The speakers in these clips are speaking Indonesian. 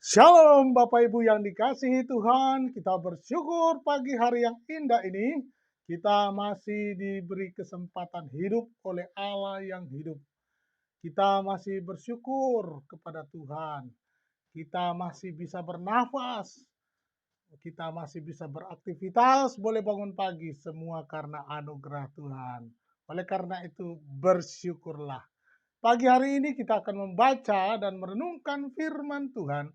Shalom Bapak Ibu yang dikasihi Tuhan, kita bersyukur pagi hari yang indah ini, kita masih diberi kesempatan hidup oleh Allah yang hidup. Kita masih bersyukur kepada Tuhan, kita masih bisa bernafas, kita masih bisa beraktivitas, boleh bangun pagi, semua karena anugerah Tuhan. Oleh karena itu, bersyukurlah. Pagi hari ini kita akan membaca dan merenungkan firman Tuhan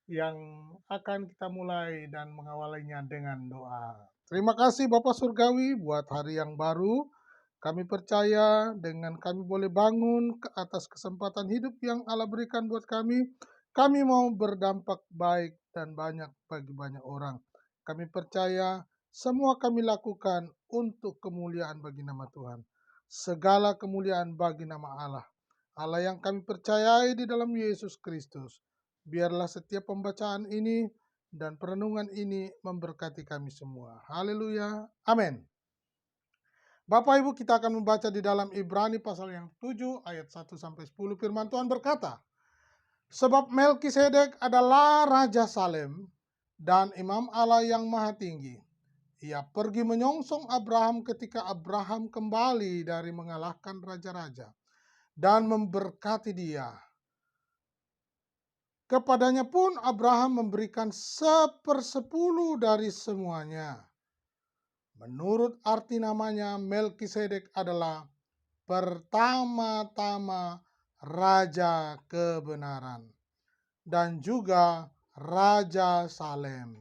yang akan kita mulai dan mengawalinya dengan doa. Terima kasih Bapak Surgawi buat hari yang baru. Kami percaya dengan kami boleh bangun ke atas kesempatan hidup yang Allah berikan buat kami. Kami mau berdampak baik dan banyak bagi banyak orang. Kami percaya semua kami lakukan untuk kemuliaan bagi nama Tuhan. Segala kemuliaan bagi nama Allah. Allah yang kami percayai di dalam Yesus Kristus. Biarlah setiap pembacaan ini dan perenungan ini memberkati kami semua. Haleluya. Amin. Bapak Ibu, kita akan membaca di dalam Ibrani pasal yang 7 ayat 1 sampai 10. Firman Tuhan berkata, "Sebab Melkisedek adalah Raja Salem dan Imam Allah yang Maha Tinggi. Ia pergi menyongsong Abraham ketika Abraham kembali dari mengalahkan raja-raja dan memberkati dia. Kepadanya pun Abraham memberikan 1/10 dari semuanya. Menurut arti namanya, Melkisedek adalah pertama-tama Raja Kebenaran dan juga Raja Salem,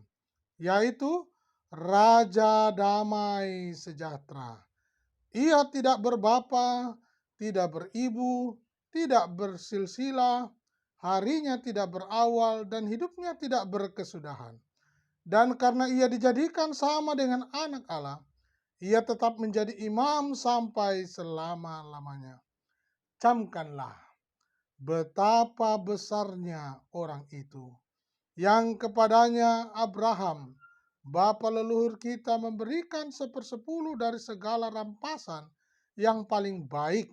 yaitu Raja Damai Sejahtera. Ia tidak berbapa, tidak beribu, tidak bersilsilah, harinya tidak berawal, dan hidupnya tidak berkesudahan. Dan karena ia dijadikan sama dengan anak Allah, ia tetap menjadi imam sampai selama-lamanya. Camkanlah betapa besarnya orang itu, yang kepadanya Abraham, bapa leluhur kita, memberikan 1/10 dari segala rampasan yang paling baik,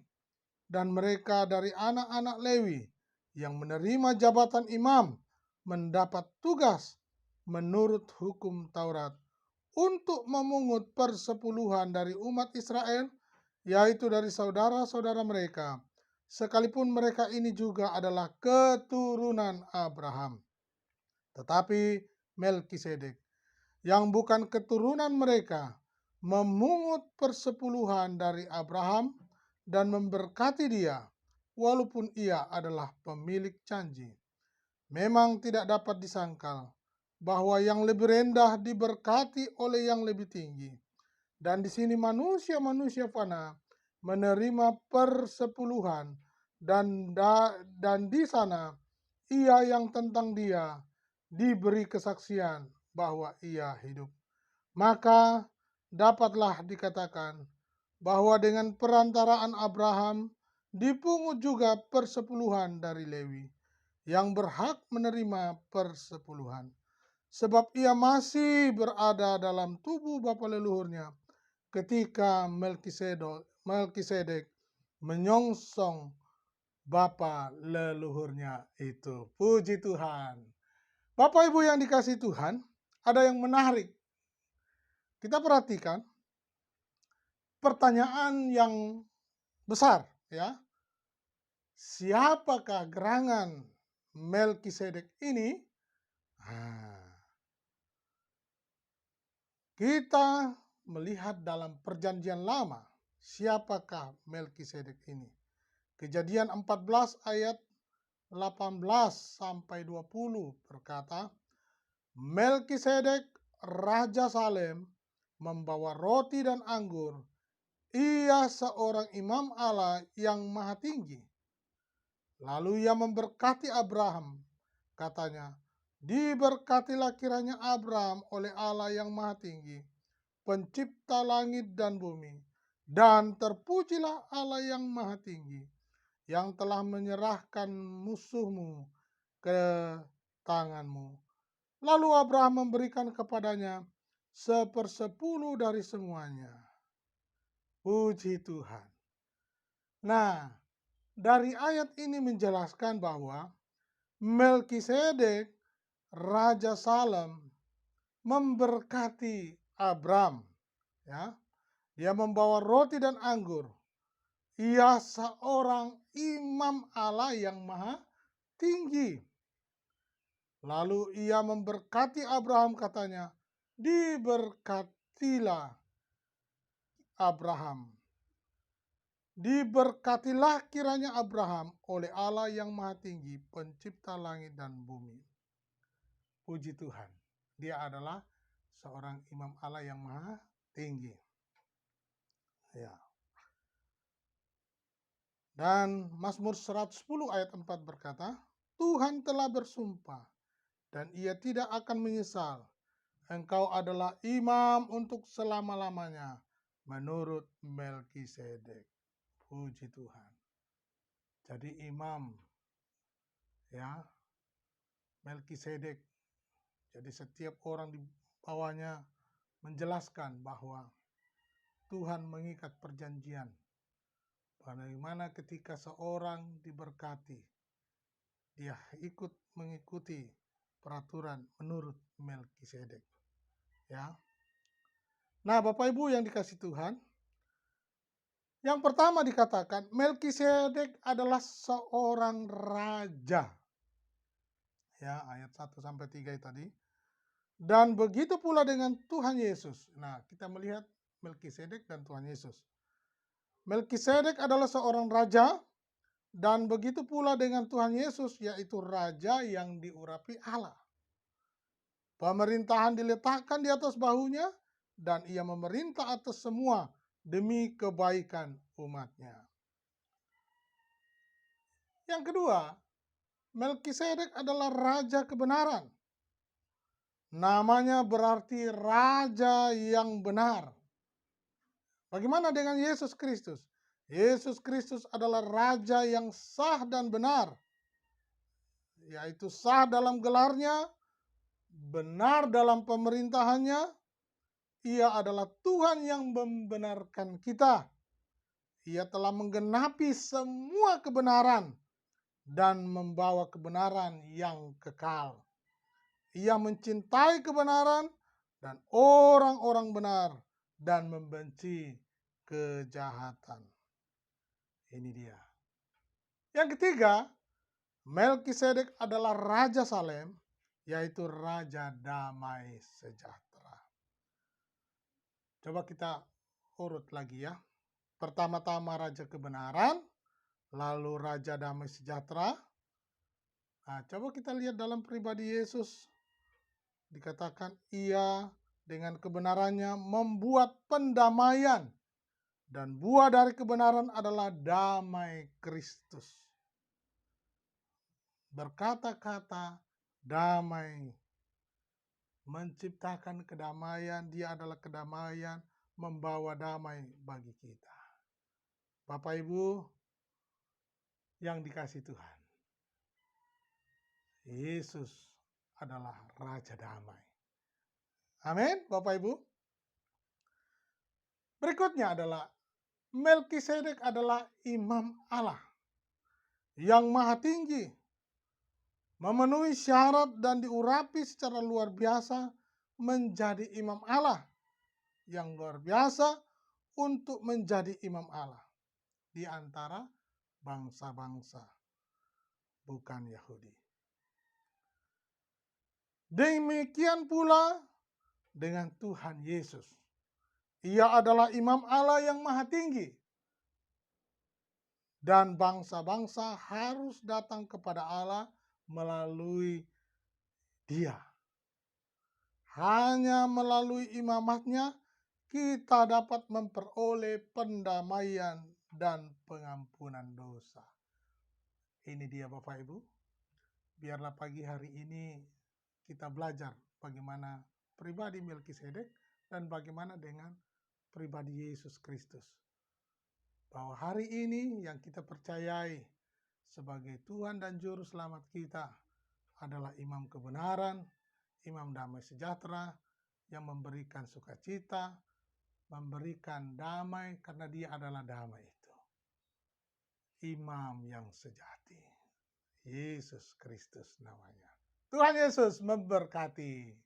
dan mereka dari anak-anak Lewi yang menerima jabatan imam mendapat tugas menurut hukum Taurat untuk memungut persepuluhan dari umat Israel, yaitu dari saudara-saudara mereka, sekalipun mereka ini juga adalah keturunan Abraham. Tetapi Melkisedek, yang bukan keturunan mereka, memungut persepuluhan dari Abraham dan memberkati dia, walaupun ia adalah pemilik janji. Memang tidak dapat disangkal bahwa yang lebih rendah diberkati oleh yang lebih tinggi. Dan di sini manusia-manusia fana menerima persepuluhan, dan di sana ia yang tentang dia diberi kesaksian bahwa ia hidup. Maka dapatlah dikatakan bahwa dengan perantaraan Abraham dipungut juga persepuluhan dari Lewi, yang berhak menerima persepuluhan. Sebab ia masih berada dalam tubuh bapa leluhurnya ketika Melkisedek menyongsong bapa leluhurnya itu. Puji Tuhan. Bapak Ibu yang dikasihi Tuhan, ada yang menarik. Kita perhatikan pertanyaan yang besar, ya. Siapakah gerangan Melkisedek ini? Kita melihat dalam perjanjian lama, siapakah Melkisedek ini? Kejadian 14 ayat 18 sampai 20 berkata, Melkisedek Raja Salem membawa roti dan anggur. Ia seorang imam Allah yang maha tinggi. Lalu ia memberkati Abraham. Katanya, diberkatilah kiranya Abraham oleh Allah yang maha tinggi, pencipta langit dan bumi. Dan terpujilah Allah yang maha tinggi, yang telah menyerahkan musuhmu ke tanganmu. Lalu Abraham memberikan kepadanya 1/10 dari semuanya. Puji Tuhan. Nah, dari ayat ini menjelaskan bahwa Melkisedek Raja Salem memberkati Abram, ya. Dia membawa roti dan anggur. Ia seorang imam Allah yang maha tinggi. Lalu ia memberkati Abraham, katanya, diberkatilah Abraham. Diberkatilah kiranya Abraham oleh Allah yang maha tinggi, pencipta langit dan bumi. Puji Tuhan, dia adalah seorang imam Allah yang maha tinggi. Ya. Dan Mazmur 110 ayat 4 berkata, Tuhan telah bersumpah dan ia tidak akan menyesal. Engkau adalah imam untuk selama-lamanya menurut Melkisedek. Puji Tuhan. Jadi imam, ya, Melkisedek. Jadi setiap orang di bawahnya menjelaskan bahwa Tuhan mengikat perjanjian. Bagaimana ketika seorang diberkati, dia ikut mengikuti peraturan menurut Melkisedek. Ya. Nah, Bapak Ibu yang dikasih Tuhan, yang pertama dikatakan Melkisedek adalah seorang raja. Ya, ayat 1 sampai 3 tadi. Dan begitu pula dengan Tuhan Yesus. Nah, kita melihat Melkisedek dan Tuhan Yesus. Melkisedek adalah seorang raja, dan begitu pula dengan Tuhan Yesus, yaitu raja yang diurapi Allah. Pemerintahan diletakkan di atas bahunya, dan ia memerintah atas semua demi kebaikan umatnya. Yang kedua, Melkisedek adalah raja kebenaran. Namanya berarti raja yang benar. Bagaimana dengan Yesus Kristus? Yesus Kristus adalah raja yang sah dan benar, yaitu sah dalam gelarnya, benar dalam pemerintahannya. Ia adalah Tuhan yang membenarkan kita. Ia telah menggenapi semua kebenaran dan membawa kebenaran yang kekal. Ia mencintai kebenaran dan orang-orang benar dan membenci kejahatan. Ini dia. Yang ketiga, Melkisedek adalah Raja Salem, yaitu Raja Damai Sejahtera. Coba kita urut lagi ya. Pertama-tama Raja Kebenaran, lalu Raja Damai Sejahtera. Nah, coba kita lihat dalam pribadi Yesus. Dikatakan ia dengan kebenarannya membuat pendamaian. Dan buah dari kebenaran adalah damai Kristus. Berkata-kata damai, menciptakan kedamaian, dia adalah kedamaian, membawa damai bagi kita. Bapak Ibu yang dikasih Tuhan, Yesus adalah Raja Damai. Amin, Bapak Ibu. Berikutnya adalah Melkisedek adalah imam Allah yang maha tinggi, memenuhi syarat dan diurapi secara luar biasa menjadi imam Allah yang luar biasa untuk menjadi imam Allah di antara bangsa-bangsa bukan Yahudi. Demikian pula dengan Tuhan Yesus. Ia adalah imam Allah yang maha tinggi. Dan bangsa-bangsa harus datang kepada Allah melalui dia. Hanya melalui imamatnya kita dapat memperoleh pendamaian dan pengampunan dosa. Ini dia Bapak Ibu. Biarlah pagi hari ini kita belajar bagaimana pribadi Melkisedek dan bagaimana dengan pribadi Yesus Kristus. Bahwa hari ini yang kita percayai sebagai Tuhan dan Juru Selamat kita adalah imam kebenaran, imam damai sejahtera yang memberikan sukacita, memberikan damai karena dia adalah damai itu. Imam yang sejati. Yesus Kristus namanya. Tuhan Yesus memberkati.